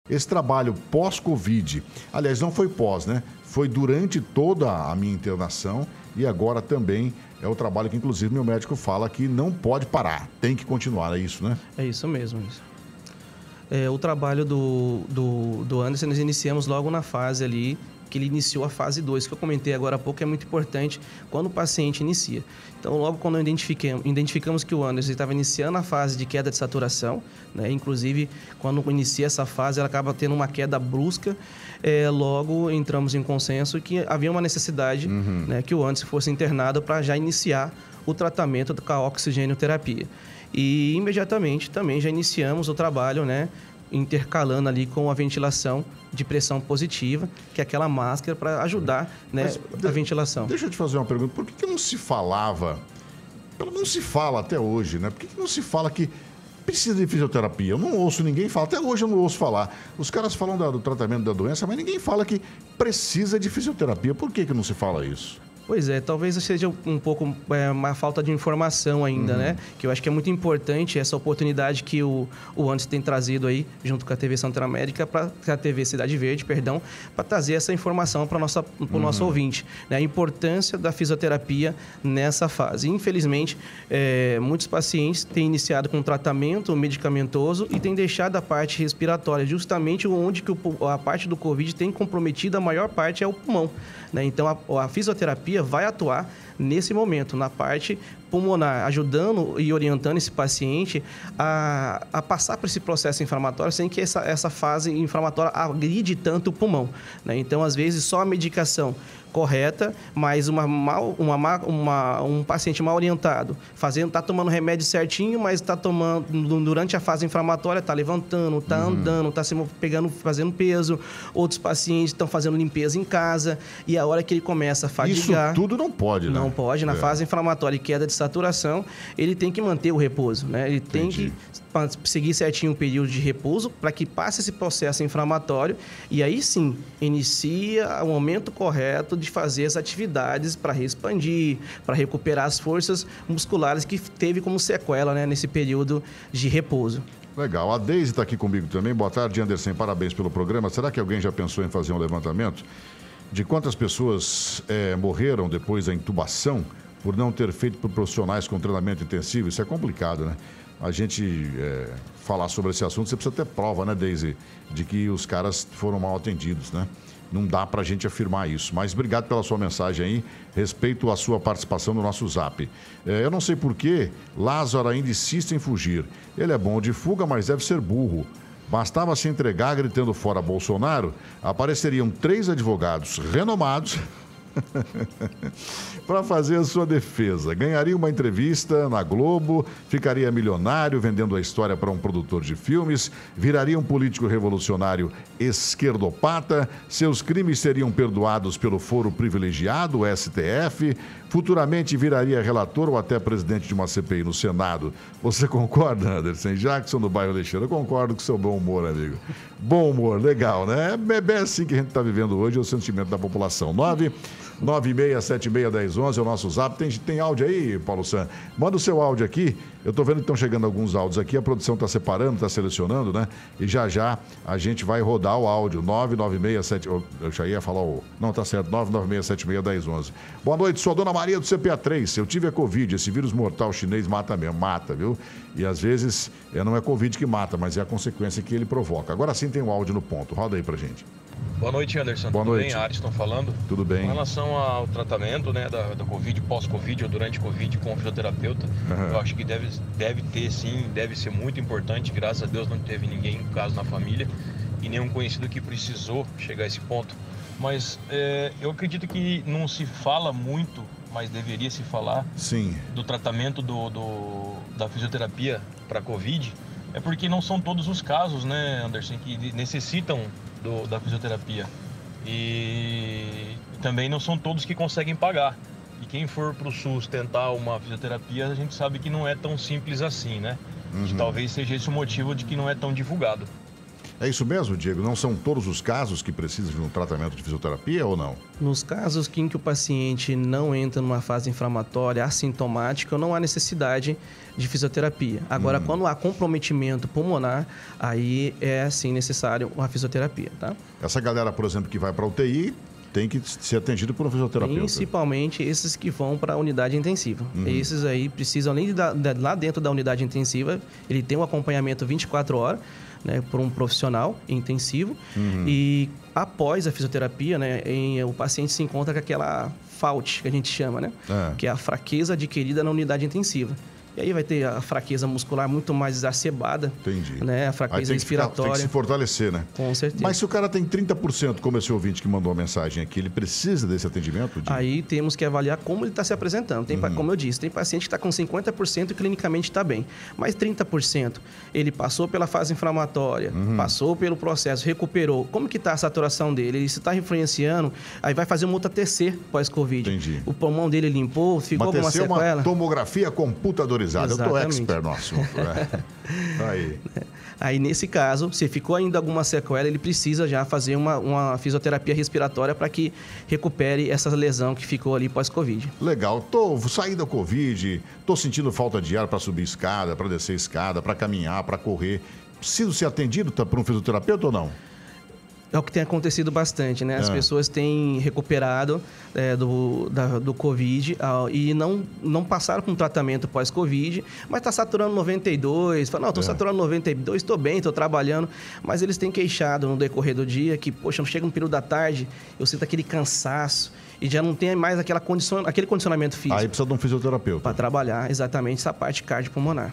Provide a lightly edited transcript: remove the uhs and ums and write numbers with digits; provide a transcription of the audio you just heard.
Esse trabalho pós-Covid, aliás, não foi pós, né? Foi durante toda a minha internação e agora também é o trabalho que, inclusive, meu médico fala que não pode parar, tem que continuar, é isso, né? É isso mesmo. O trabalho do Anderson, nós iniciamos logo na fase ali, que ele iniciou a fase 2, que eu comentei agora há pouco, é muito importante quando o paciente inicia. Então, logo quando identificamos que o Anderson estava iniciando a fase de queda de saturação, né? Inclusive, quando inicia essa fase, ela acaba tendo uma queda brusca, logo entramos em consenso que havia uma necessidade, né, que o Anderson fosse internado para já iniciar o tratamento com a oxigenoterapia. E imediatamente também já iniciamos o trabalho, né, intercalando ali com a ventilação de pressão positiva, que é aquela máscara para ajudar, né, a ventilação. Deixa eu te fazer uma pergunta. Por que não se falava, não se fala até hoje, né? Por que não se fala que precisa de fisioterapia? Eu não ouço ninguém falar, até hoje eu não ouço falar. Os caras falam do tratamento da doença, mas ninguém fala que precisa de fisioterapia. Por que não se fala isso? Pois é, talvez seja um pouco uma falta de informação ainda, né? Que eu acho que é muito importante essa oportunidade que o Anderson tem trazido aí, junto com a TV Santa América, para a TV Cidade Verde, para trazer essa informação para o nosso ouvinte, né? A importância da fisioterapia nessa fase. Infelizmente, muitos pacientes têm iniciado com tratamento medicamentoso e têm deixado a parte respiratória, justamente onde que a parte do Covid tem comprometido, a maior parte é o pulmão, né? Então, a fisioterapia vai atuar nesse momento, na parte pulmonar, ajudando e orientando esse paciente a passar por esse processo inflamatório sem que essa fase inflamatória agride tanto o pulmão, né? Então, às vezes, só a medicação correta, mas um paciente mal orientado, está tomando remédio certinho, mas está tomando, durante a fase inflamatória, está levantando, está andando, está fazendo peso. Outros pacientes estão fazendo limpeza em casa e a hora que ele começa a fadigar... Isso tudo não pode, né? Não pode. Na fase inflamatória e queda de saturação, ele tem que manter o repouso, né? Ele tem que seguir certinho o período de repouso para que passe esse processo inflamatório e aí sim inicia o momento correto de fazer as atividades para expandir, para recuperar as forças musculares que teve como sequela, né, nesse período de repouso. Legal. A Deise está aqui comigo também. Boa tarde, Anderson. Parabéns pelo programa. Será que alguém já pensou em fazer um levantamento de quantas pessoas morreram depois da intubação por não ter feito por profissionais com treinamento intensivo? Isso é complicado, né? A gente falar sobre esse assunto, você precisa ter prova, né, Deise, de que os caras foram mal atendidos, né? Não dá pra gente afirmar isso. Mas obrigado pela sua mensagem aí. Respeito a sua participação no nosso zap. Eu não sei por que Lázaro ainda insiste em fugir. Ele é bom de fuga, mas deve ser burro. Bastava se entregar gritando fora Bolsonaro, apareceriam 3 advogados renomados para fazer a sua defesa. Ganharia uma entrevista na Globo, ficaria milionário vendendo a história para um produtor de filmes, viraria um político revolucionário esquerdopata, seus crimes seriam perdoados pelo foro privilegiado, o STF, futuramente viraria relator ou até presidente de uma CPI no Senado. Você concorda, Anderson? Jackson do bairro Alexandre, eu concordo com seu bom humor, amigo. Bom humor, legal, né? É bem assim que a gente está vivendo hoje, é o sentimento da população. 996761011 é o nosso zap. Tem áudio aí, Paulo San? Manda o seu áudio aqui. Eu estou vendo que estão chegando alguns áudios aqui. A produção está separando, está selecionando, né? E já a gente vai rodar o áudio. 99676... Eu já ia falar o... Não, tá certo. 996761011. Boa noite, sou a Dona Maria do CPA3. Eu tive a Covid. Esse vírus mortal chinês mata mesmo. Mata, viu? E às vezes não é Covid que mata, mas é a consequência que ele provoca. Agora sim tem o áudio no ponto. Roda aí pra gente. Boa noite, Anderson. Boa Tudo noite. bem? Ariston falando. Tudo bem. Com relação ao tratamento, né, da Covid, pós-Covid ou durante Covid com o fisioterapeuta, eu acho que deve ter sim, deve ser muito importante. Graças a Deus não teve ninguém, caso na família, e nenhum conhecido que precisou chegar a esse ponto. Mas eu acredito que não se fala muito, mas deveria se falar sim, do tratamento da fisioterapia para Covid. É porque não são todos os casos, né, Anderson, que necessitam da fisioterapia. E também não são todos que conseguem pagar. E quem for para o SUS tentar uma fisioterapia, a gente sabe que não é tão simples assim, né? E talvez seja esse o motivo de que não é tão divulgado. É isso mesmo, Diego? Não são todos os casos que precisam de um tratamento de fisioterapia ou não? Nos casos em que o paciente não entra numa fase inflamatória assintomática, não há necessidade de fisioterapia. Agora, quando há comprometimento pulmonar, aí é sim necessário uma fisioterapia, tá? Essa galera, por exemplo, que vai para a UTI, tem que ser atendido por um fisioterapeuta. Principalmente esses que vão para a unidade intensiva. Esses aí precisam, além de lá dentro da unidade intensiva, ele tem um acompanhamento 24 horas, né, por um profissional intensivo. E após a fisioterapia, né, o paciente se encontra com aquela FAUT, que a gente chama, né? Que é a fraqueza adquirida na unidade intensiva. E aí vai ter a fraqueza muscular muito mais exacerbada. Entendi. Né? A fraqueza respiratória. Tem que se fortalecer, né? Com certeza. Mas se o cara tem 30%, como esse ouvinte que mandou a mensagem aqui, ele precisa desse atendimento? Aí temos que avaliar como ele está se apresentando. Como eu disse, tem paciente que está com 50% e clinicamente está bem. Mas 30%, ele passou pela fase inflamatória, passou pelo processo, recuperou. Como que está a saturação dele? Ele se está influenciando, aí vai fazer uma outra TC pós-Covid. Entendi. O pulmão dele limpou, ficou alguma sequela? Uma tomografia computadorizada. Exatamente. Eu tô expert no assunto, né? Aí, nesse caso, se ficou ainda alguma sequela, ele precisa já fazer uma fisioterapia respiratória para que recupere essa lesão que ficou ali pós-Covid. Legal. Saí da Covid, tô sentindo falta de ar para subir escada, para descer escada, para caminhar, para correr. Preciso ser atendido por um fisioterapeuta ou não? É o que tem acontecido bastante, né? As pessoas têm recuperado do Covid e não passaram com tratamento pós-Covid, mas está saturando 92, fala, não, estou saturando 92, estou bem, estou trabalhando, mas eles têm queixado no decorrer do dia que, poxa, chega um período da tarde, eu sinto aquele cansaço e já não tem mais aquele condicionamento físico. Aí precisa de um fisioterapeuta. Para trabalhar exatamente essa parte cardiopulmonar.